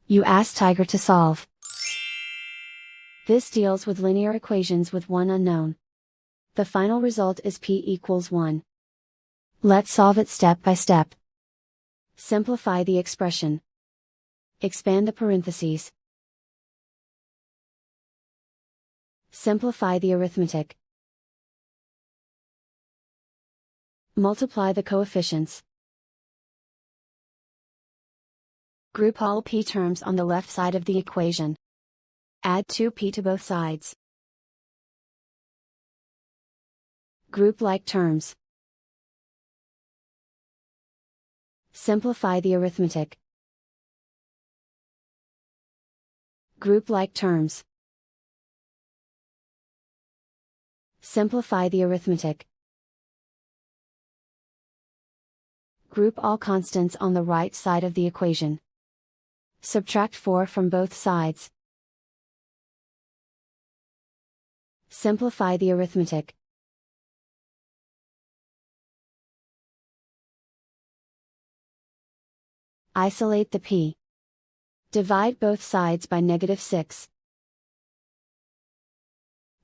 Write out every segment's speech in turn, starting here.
You ask Tiger to solve. This deals with linear equations with one unknown. The final result is p equals 1. Let's solve it step by step. Simplify the expression. Expand the parentheses. Simplify the arithmetic. Multiply the coefficients. Group all p terms on the left side of the equation. Add 2p to both sides. Group like terms. Simplify the arithmetic. Group like terms. Simplify the arithmetic. Group all constants on the right side of the equation. Subtract 4 from both sides. Simplify the arithmetic. Isolate the p. Divide both sides by -6.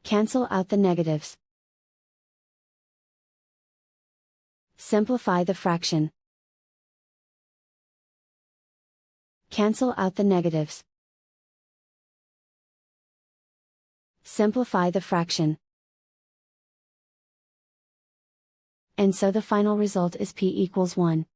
Cancel out the negatives. Simplify the fraction. Cancel out the negatives. Simplify the fraction. And so the final result is p equals 1.